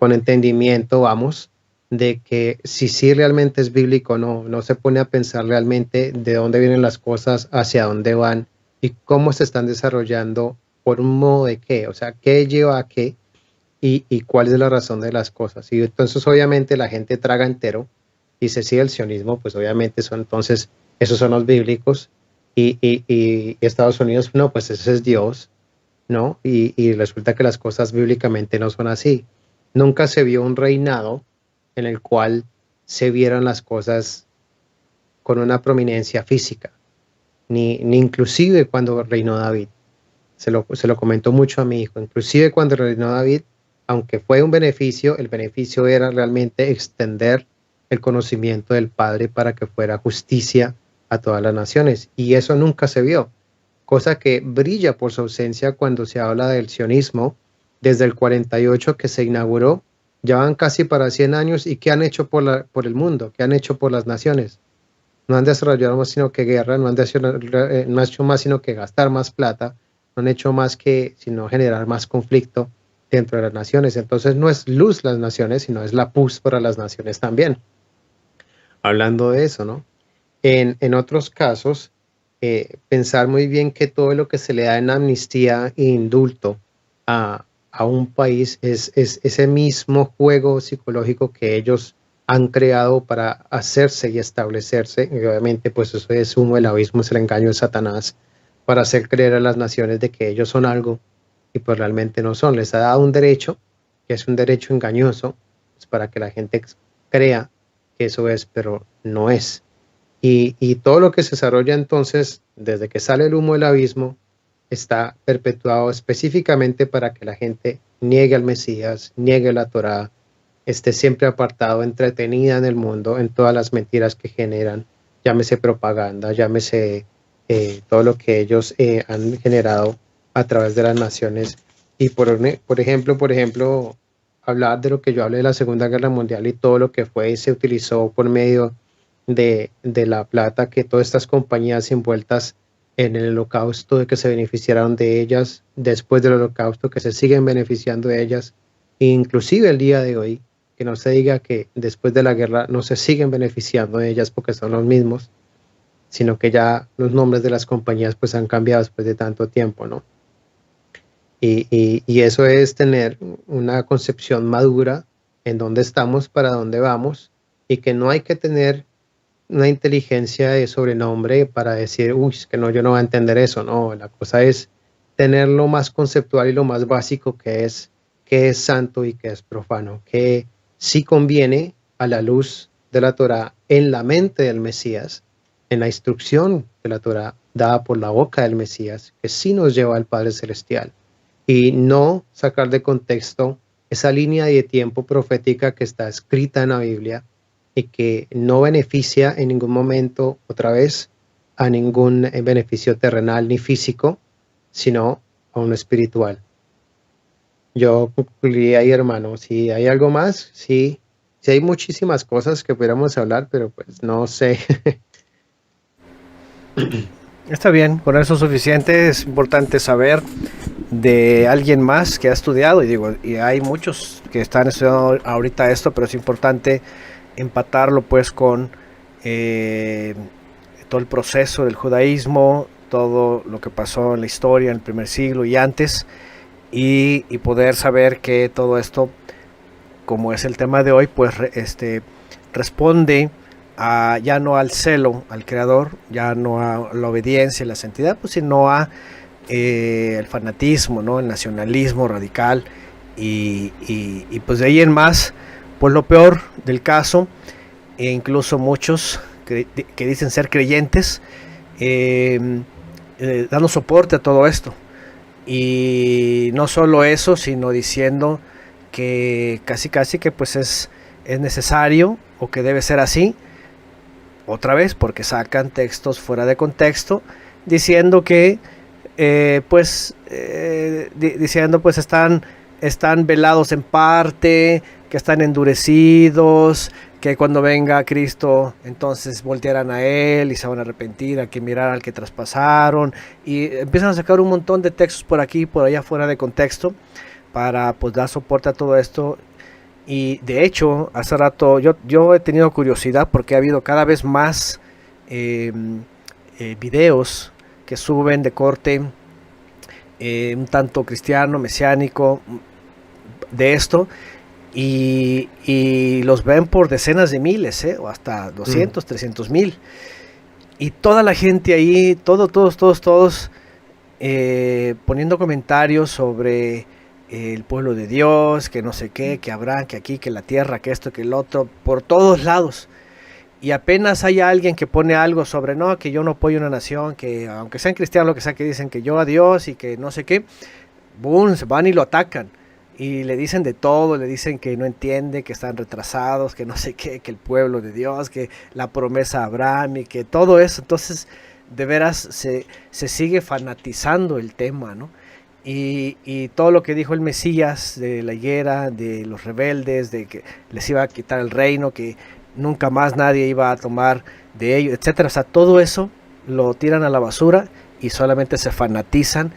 entendimiento, vamos, de que si realmente es bíblico o no se pone a pensar realmente de dónde vienen las cosas, hacia dónde van, y cómo se están desarrollando, por un modo de qué, o sea, qué lleva a qué, y cuál es la razón de las cosas. Y entonces obviamente la gente traga entero, y se sigue el sionismo, pues obviamente eso entonces esos son los bíblicos, y Estados Unidos, no, pues ese es Dios, ¿no? Y resulta que las cosas bíblicamente no son así. Nunca se vio un reinado en el cual se vieran las cosas con una prominencia física, ni inclusive cuando reinó David. Se lo comentó mucho a mi hijo. Inclusive cuando reinó David, aunque fue un beneficio, el beneficio era realmente extender el conocimiento del Padre para que fuera justicia a todas las naciones. Y eso nunca se vio, cosa que brilla por su ausencia cuando se habla del sionismo desde el 48 que se inauguró. Ya van casi para 100 años, y ¿qué han hecho por el mundo? ¿Qué han hecho por las naciones? No han desarrollado más sino que guerra, no han hecho más sino que gastar más plata, no han hecho más que sino generar más conflicto dentro de las naciones. Entonces no es luz las naciones, sino es la pus para las naciones también. Hablando de eso, ¿no? En otros casos, pensar muy bien que todo lo que se le da en amnistía e indulto a un país es ese mismo juego psicológico que ellos han creado para hacerse y establecerse, y obviamente pues eso es humo del abismo, es el engaño de Satanás, para hacer creer a las naciones de que ellos son algo y pues realmente no son. Les ha dado un derecho, que es un derecho engañoso, pues, para que la gente crea que eso es, pero no es. Y todo lo que se desarrolla entonces, desde que sale el humo del abismo, está perpetuado específicamente para que la gente niegue al Mesías, niegue la Torá, esté siempre apartado, entretenida en el mundo, en todas las mentiras que generan, llámese propaganda, llámese todo lo que ellos han generado a través de las naciones. Y por ejemplo, hablar de lo que yo hablé de la Segunda Guerra Mundial y todo lo que fue y se utilizó por medio de la plata, que todas estas compañías envueltas en el holocausto, de que se beneficiaron de ellas, después del holocausto, que se siguen beneficiando de ellas, e inclusive el día de hoy, que no se diga que después de la guerra no se siguen beneficiando de ellas porque son los mismos, sino que ya los nombres de las compañías pues han cambiado después de tanto tiempo, ¿no? Y eso es tener una concepción madura en dónde estamos, para dónde vamos, y que no hay que tener una inteligencia de sobrenombre para decir, uy, es que no, yo no voy a entender eso. No, la cosa es tener lo más conceptual y lo más básico, que es qué es santo y qué es profano, que sí conviene a la luz de la Torá, en la mente del Mesías, en la instrucción de la Torá dada por la boca del Mesías, que sí nos lleva al Padre Celestial, y no sacar de contexto esa línea de tiempo profética que está escrita en la Biblia y que no beneficia en ningún momento, otra vez, a ningún beneficio terrenal ni físico, sino a uno espiritual. Yo concluiría ahí, hermano. Si hay algo más, sí hay muchísimas cosas que pudiéramos hablar, pero pues no sé. Está bien, con eso es suficiente. Es importante saber de alguien más que ha estudiado, y hay muchos que están estudiando ahorita esto, pero es importante empatarlo pues con todo el proceso del judaísmo, todo lo que pasó en la historia en el primer siglo y antes, y poder saber que todo esto, como es el tema de hoy, pues responde ya no al celo al creador, ya no a la obediencia y la santidad, pues, sino a el fanatismo, ¿no? El nacionalismo radical, y pues de ahí en más, pues lo peor del caso, e incluso muchos que dicen ser creyentes, dando soporte a todo esto. Y no solo eso, sino diciendo que casi que pues es necesario, o que debe ser así, otra vez porque sacan textos fuera de contexto, diciendo que diciendo pues están velados en parte, que están endurecidos, que cuando venga Cristo entonces voltearán a Él y se van a arrepentir, a que mirar al que traspasaron, y empiezan a sacar un montón de textos por aquí y por allá fuera de contexto para pues dar soporte a todo esto. Y de hecho, hace rato yo he tenido curiosidad porque ha habido cada vez más videos que suben de corte un tanto cristiano, mesiánico, de esto, y los ven por decenas de miles, o hasta 200, 300 mil. y toda la gente ahí, todos, poniendo comentarios sobre el pueblo de Dios, que no sé qué, que Abraham, que aquí, que la tierra, que esto, que el otro, por todos lados. Y apenas hay alguien que pone algo sobre, no, que yo no apoyo una nación, que aunque sean cristianos, lo que sea, que dicen que yo a Dios y que no sé qué, boom, se van y lo atacan. Y le dicen de todo, le dicen que no entiende, que están retrasados, que no sé qué, que el pueblo de Dios, que la promesa a Abraham y que todo eso. Entonces, de veras, se sigue fanatizando el tema, ¿no? Y todo lo que dijo el Mesías de la higuera, de los rebeldes, de que les iba a quitar el reino, que nunca más nadie iba a tomar de ellos, etcétera. O sea, todo eso lo tiran a la basura y solamente se fanatizan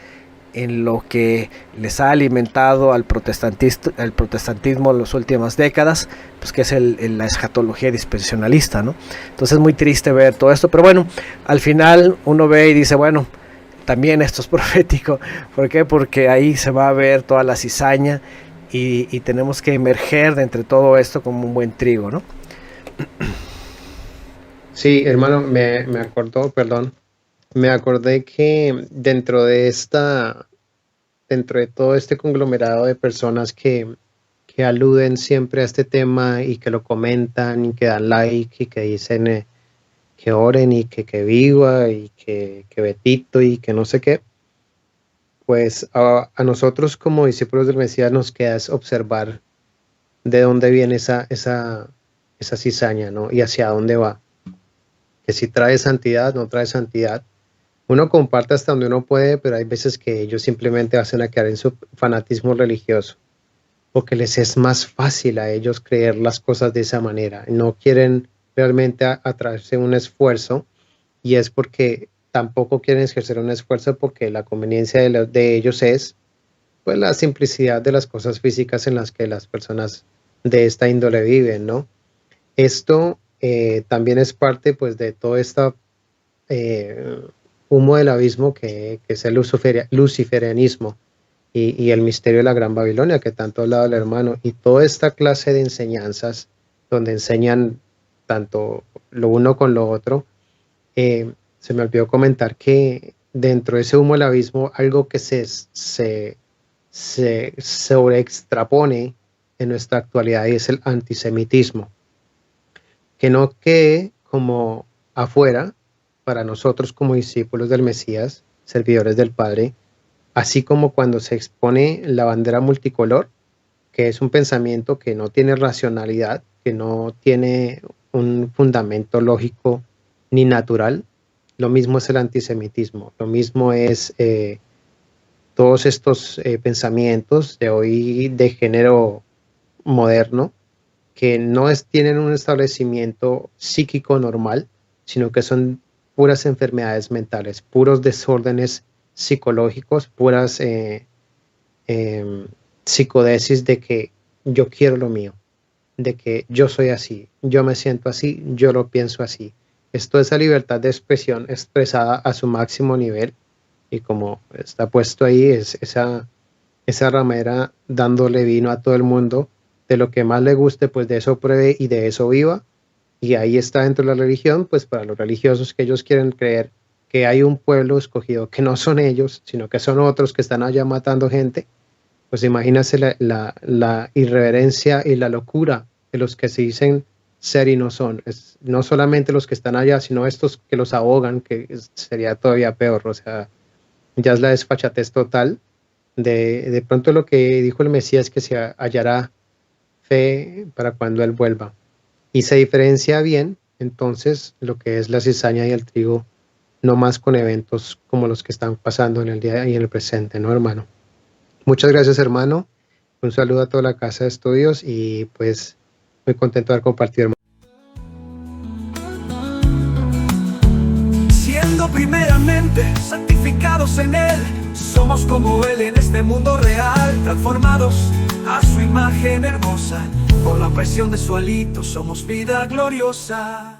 en lo que les ha alimentado al protestantismo en las últimas décadas, pues que es la escatología dispensacionalista, ¿no? Entonces es muy triste ver todo esto, pero bueno, al final uno ve y dice, bueno, también esto es profético. ¿Por qué? Porque ahí se va a ver toda la cizaña y tenemos que emerger de entre todo esto como un buen trigo, ¿no? Sí, hermano, me acordé que dentro de todo este conglomerado de personas que aluden siempre a este tema y que lo comentan y que dan like y que dicen que oren y que viva y que Betito y que no sé qué, pues a nosotros como discípulos del Mesías nos queda es observar de dónde viene esa cizaña, ¿no? Y hacia dónde va. Que si trae santidad, no trae santidad. Uno comparte hasta donde uno puede, pero hay veces que ellos simplemente hacen a quedar en su fanatismo religioso, porque les es más fácil a ellos creer las cosas de esa manera. No quieren realmente atraerse un esfuerzo, y es porque tampoco quieren ejercer un esfuerzo porque la conveniencia de ellos es pues la simplicidad de las cosas físicas en las que las personas de esta índole viven, ¿no? Esto también es parte pues de todo este humo del abismo que es el luciferianismo y el misterio de la Gran Babilonia que tanto ha hablado el hermano, y toda esta clase de enseñanzas donde enseñan tanto lo uno con lo otro. Se me olvidó comentar que dentro de ese humo del abismo algo que se sobreextrapone en nuestra actualidad y es el antisemitismo. Que no quede como afuera para nosotros como discípulos del Mesías, servidores del Padre, así como cuando se expone la bandera multicolor, que es un pensamiento que no tiene racionalidad, que no tiene un fundamento lógico ni natural. Lo mismo es el antisemitismo, lo mismo es todos estos pensamientos de hoy de género moderno, que no tienen un establecimiento psíquico normal, sino que son puras enfermedades mentales, puros desórdenes psicológicos, puras psicodesis de que yo quiero lo mío, de que yo soy así, yo me siento así, yo lo pienso así. Esto es la libertad de expresión expresada a su máximo nivel, y como está puesto ahí, es esa ramera dándole vino a todo el mundo, de lo que más le guste, pues de eso pruebe y de eso viva. Y ahí está dentro de la religión, pues para los religiosos que ellos quieren creer que hay un pueblo escogido que no son ellos, sino que son otros que están allá matando gente, pues imagínense la irreverencia y la locura de los que se dicen ser y no son. Es no solamente los que están allá, sino estos que los ahogan, que sería todavía peor. O sea, ya es la desfachatez total. De pronto lo que dijo el Mesías, que se hallará fe para cuando Él vuelva. Y se diferencia bien, entonces, lo que es la cizaña y el trigo, no más con eventos como los que están pasando en el día y en el presente, ¿no, hermano? Muchas gracias, hermano. Un saludo a toda la casa de estudios y pues muy contento de haber compartido, hermano. Siendo primeramente santificados en Él, somos como Él en este mundo real, transformados a su imagen hermosa, por la presión de su alito somos vida gloriosa.